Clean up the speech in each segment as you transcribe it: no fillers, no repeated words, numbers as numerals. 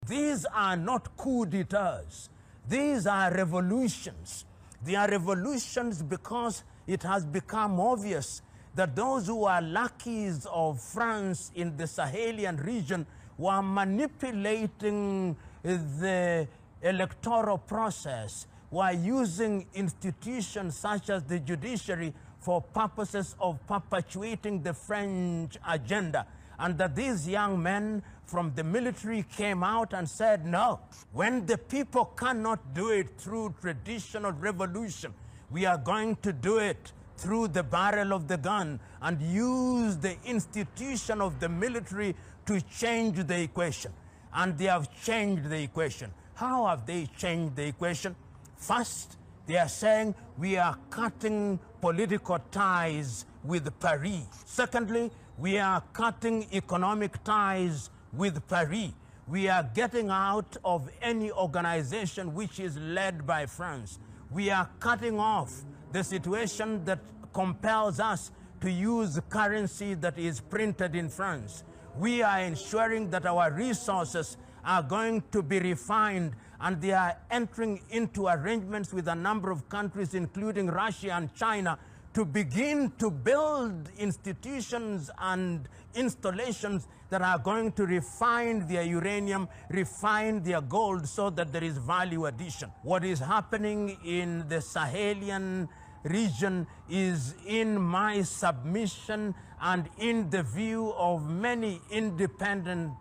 These are not coup d'etats. These are revolutions. They are revolutions because it has become obvious that those who are lackeys of France in the Sahelian region were manipulating the electoral process, were using institutions such as the judiciary for purposes of perpetuating the French agenda. And that these young men from the military came out and said, no, when the people cannot do it through traditional revolution, we are going to do it through the barrel of the gun and use the institution of the military to change the equation. And they have changed the equation. How have they changed the equation? First, they are saying we are cutting political ties with Paris. Secondly, we are cutting economic ties with Paris. We are getting out of any organization which is led by France. We are cutting off the situation that compels us to use currency that is printed in France. We are ensuring that our resources are going to be refined, and they are entering into arrangements with a number of countries, including Russia and China, to begin to build institutions and installations that are going to refine their uranium, refine their gold, so that there is value addition. What is happening in the Sahelian region is, in my submission and in the view of many independent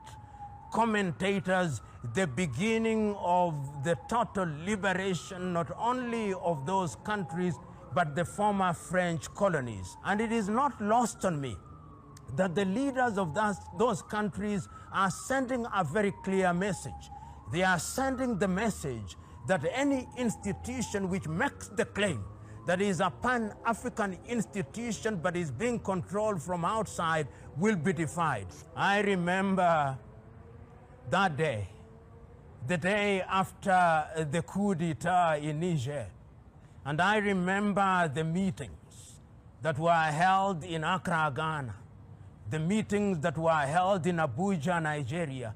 commentators, the beginning of the total liberation not only of those countries but the former French colonies. And it is not lost on me that the leaders of those countries are sending a very clear message. They are sending the message that any institution which makes the claim that is a Pan-African institution but is being controlled from outside will be defied. I remember that day, the day after the coup d'etat in Niger, and I remember the meetings that were held in Accra, Ghana, the meetings that were held in Abuja, Nigeria,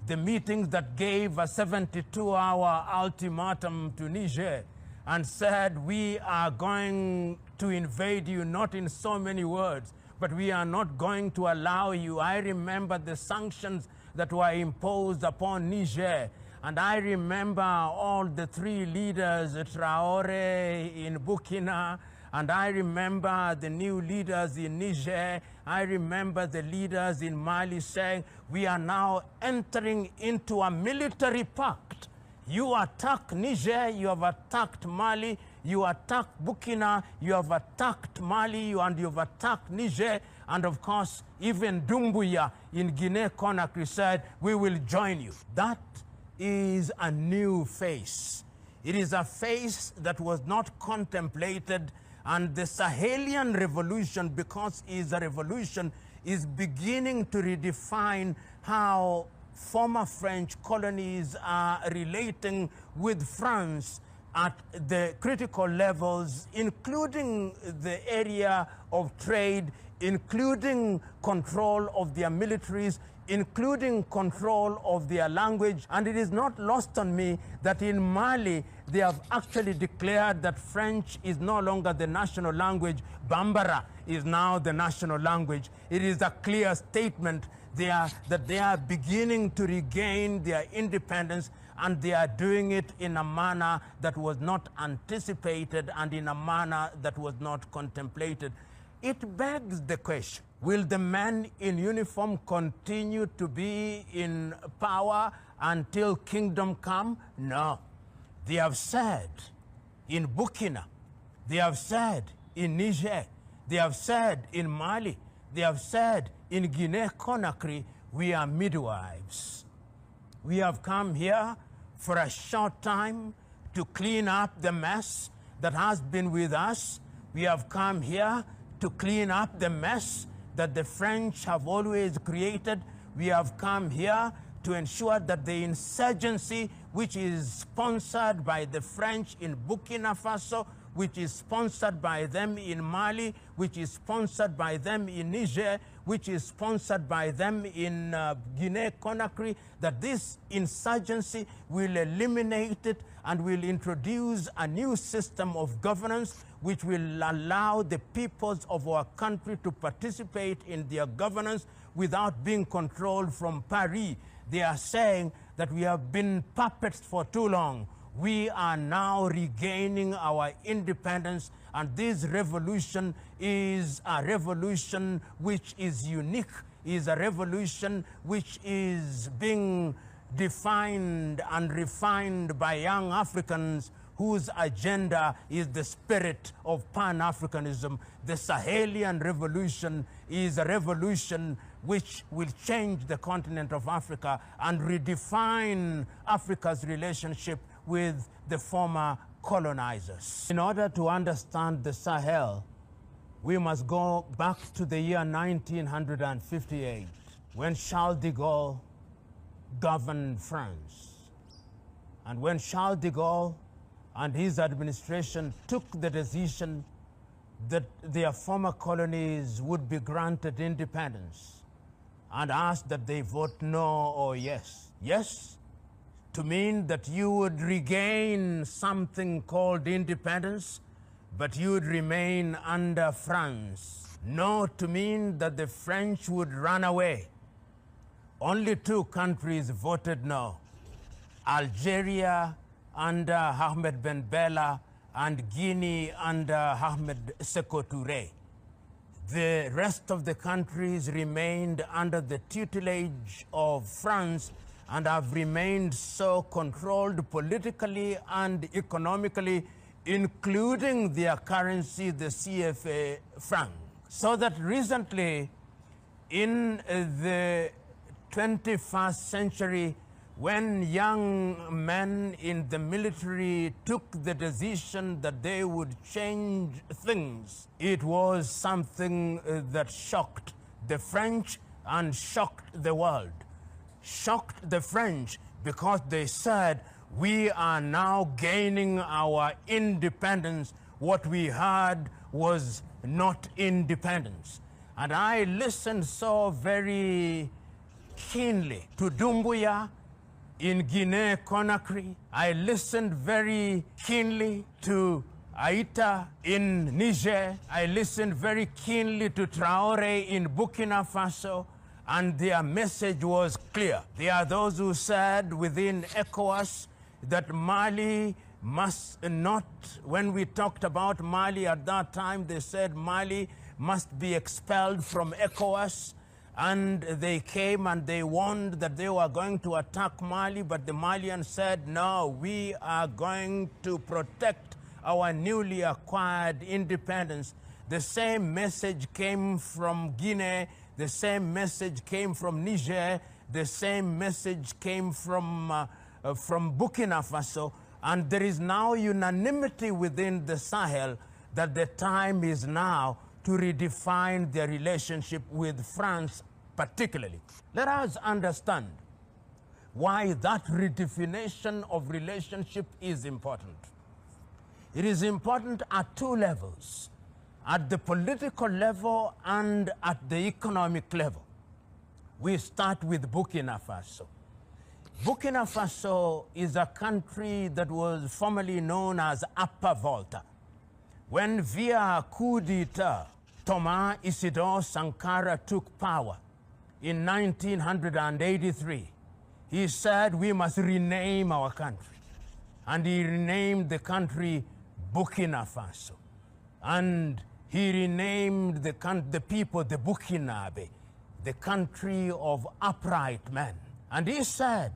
the meetings that gave a 72-hour ultimatum to Niger and said, we are going to invade you, not in so many words, but we are not going to allow you. I remember the sanctions that were imposed upon Niger. And I remember all the three leaders, Traoré in Burkina, and I remember the new leaders in Niger. I remember the leaders in Mali saying, we are now entering into a military pact. You attack Niger, you have attacked Mali, you attack Burkina, you have attacked Mali, and you have attacked Niger, and of course, even Doumbouya in Guinea-Conakry said, we will join you. That is a new face. It is a face that was not contemplated, and the Sahelian revolution, because it is a revolution, is beginning to redefine how former French colonies are relating with France at the critical levels, including the area of trade, including control of their militaries, including control of their language. And it is not lost on me that in Mali, they have actually declared that French is no longer the national language. Bambara is now the national language. It is a clear statement that they are beginning to regain their independence, and they are doing it in a manner that was not anticipated and in a manner that was not contemplated. It begs the question, will the men in uniform continue to be in power until kingdom come? No. They have said in Burkina, they have said in Niger, they have said in Mali, they have said in Guinea-Conakry, we are midwives. We have come here for a short time to clean up the mess that has been with us. We have come here to clean up the mess that the French have always created. We have come here to ensure that the insurgency, which is sponsored by the French in Burkina Faso, which is sponsored by them in Mali, which is sponsored by them in Niger, which is sponsored by them in Guinea-Conakry, that this insurgency will eliminate it and will introduce a new system of governance which will allow the peoples of our country to participate in their governance without being controlled from Paris. They are saying that we have been puppets for too long. We are now regaining our independence, and this revolution is a revolution which is unique, is a revolution which is being defined and refined by young Africans whose agenda is the spirit of Pan-Africanism. The Sahelian revolution is a revolution which will change the continent of Africa and redefine Africa's relationship with the former colonizers. In order to understand the Sahel, we must go back to the year 1958, when Charles de Gaulle governed France. And when Charles de Gaulle and his administration took the decision that their former colonies would be granted independence, and asked that they vote no or yes. Yes, to mean that you would regain something called independence, but you would remain under France. No, to mean that the French would run away. Only two countries voted no: Algeria under Ahmed Ben Bella and Guinea under Ahmed Sékou Touré. The rest of the countries remained under the tutelage of France and have remained so, controlled politically and economically, including their currency, the CFA franc. So that recently, in the 21st century, when young men in the military took the decision that they would change things, it was something that shocked the French and shocked the world. Shocked the French because they said, we are now gaining our independence. What we had was not independence. And I listened so very keenly to Doumbouya in Guinea-Conakry. I listened very keenly to Aïta in Niger. I listened very keenly to Traoré in Burkina Faso, and their message was clear. There are those who said within ECOWAS that Mali must not, when we talked about Mali at that time, they said Mali must be expelled from ECOWAS. And they came and they warned that they were going to attack Mali, but the Malians said, no, we are going to protect our newly acquired independence. The same message came from Guinea, the same message came from Niger, the same message came from Burkina Faso, and there is now unanimity within the Sahel that the time is now to redefine their relationship with France particularly. Let us understand why that redefinition of relationship is important. It is important at two levels, at the political level and at the economic level. We start with Burkina Faso. Burkina Faso is a country that was formerly known as Upper Volta. When via coup d'etat, Thomas Isidore Sankara took power in 1983, he said we must rename our country. And he renamed the country Burkina Faso. And he renamed the people the Burkinabe, the country of upright men. And he said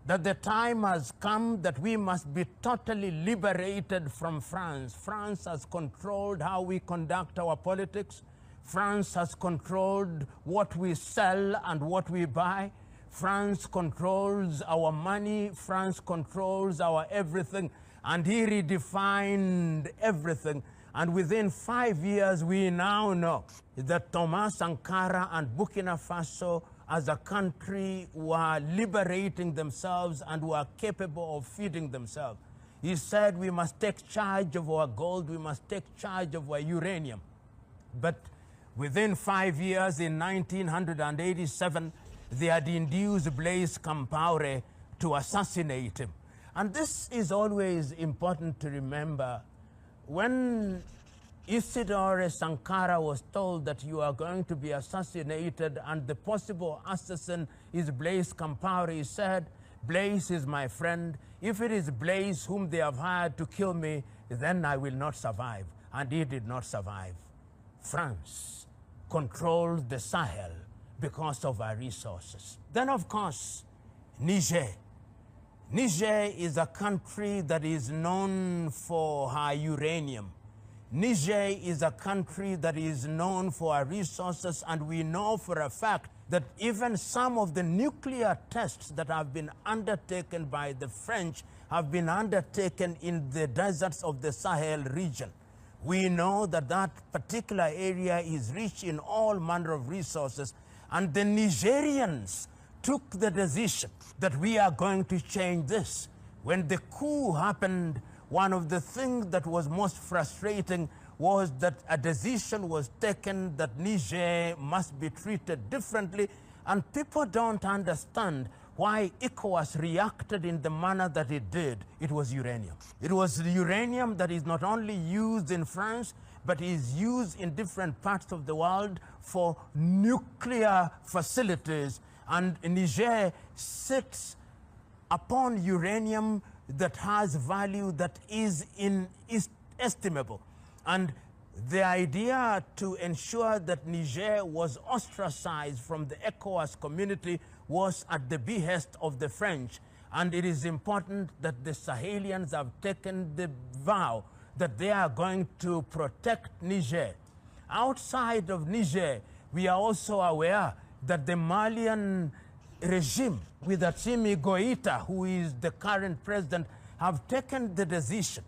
that the time has come that we must be totally liberated from France. France has controlled how we conduct our politics. France has controlled what we sell and what we buy. France controls our money. France controls our everything. And he redefined everything. And within 5 years, we now know that Thomas Sankara and Burkina Faso as a country were liberating themselves and were capable of feeding themselves. He said we must take charge of our gold, we must take charge of our uranium. But Within 5 years, in 1987, they had induced Blaise Compaoré to assassinate him. And this is always important to remember. When Isidore Sankara was told that you are going to be assassinated and the possible assassin is Blaise Compaoré, he said, Blaise is my friend. If it is Blaise whom they have hired to kill me, then I will not survive. And he did not survive. France controls the Sahel because of our resources. Then, of course, Niger. Niger is a country that is known for her uranium. Niger is a country that is known for our resources, and we know for a fact that even some of the nuclear tests that have been undertaken by the French have been undertaken in the deserts of the Sahel region. We know that that particular area is rich in all manner of resources, and the Nigerians took the decision that we are going to change this. When the coup happened, one of the things that was most frustrating was that a decision was taken that Niger must be treated differently, and people don't understand why ECOWAS reacted in the manner that it did. It was uranium. It was the uranium that is not only used in France, but is used in different parts of the world for nuclear facilities. And Niger sits upon uranium that has value that is inestimable. And the idea to ensure that Niger was ostracized from the ECOWAS community was at the behest of the French. And it is important that the Sahelians have taken the vow that they are going to protect Niger. Outside of Niger, we are also aware that the Malian regime, with Assimi Goïta, who is the current president, have taken the decision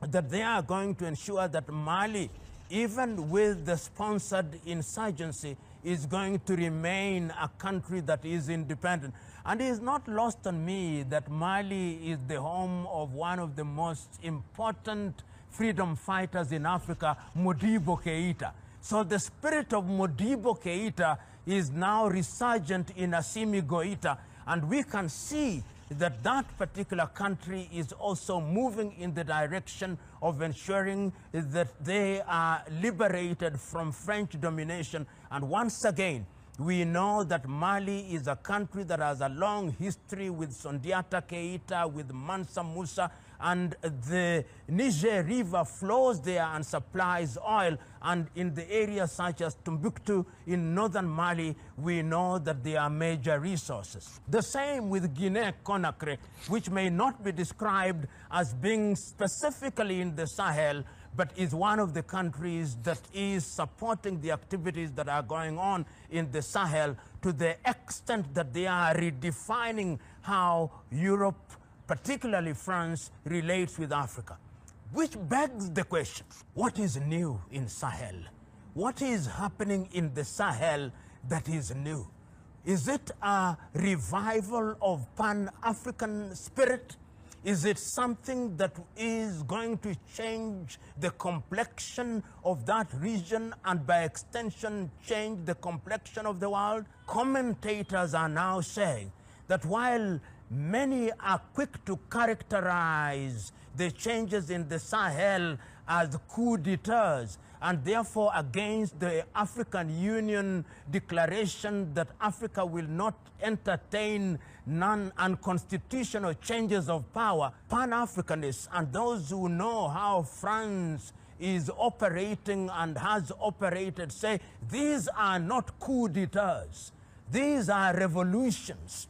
that they are going to ensure that Mali, even with the sponsored insurgency, is going to remain a country that is independent. And it is not lost on me that Mali is the home of one of the most important freedom fighters in Africa, Modibo Keïta. So the spirit of Modibo Keïta is now resurgent in Assimi Goïta, and we can see that that particular country is also moving in the direction of ensuring that they are liberated from French domination. And once again, we know that Mali is a country that has a long history with Sundiata Keïta, with Mansa Musa, and the Niger River flows there and supplies oil. And in the areas such as Timbuktu in northern Mali, we know that there are major resources. The same with Guinea-Conakry, which may not be described as being specifically in the Sahel, but is one of the countries that is supporting the activities that are going on in the Sahel to the extent that they are redefining how Europe, particularly France, relates with Africa. Which begs the question, what is new in Sahel? What is happening in the Sahel that is new? Is it a revival of Pan-African spirit? Is it something that is going to change the complexion of that region and by extension change the complexion of the world? Commentators are now saying that while many are quick to characterize the changes in the Sahel as coup d'etats, and therefore against the African Union declaration that Africa will not entertain non-unconstitutional changes of power, Pan-Africanists and those who know how France is operating and has operated say these are not coup d'etats, these are revolutions.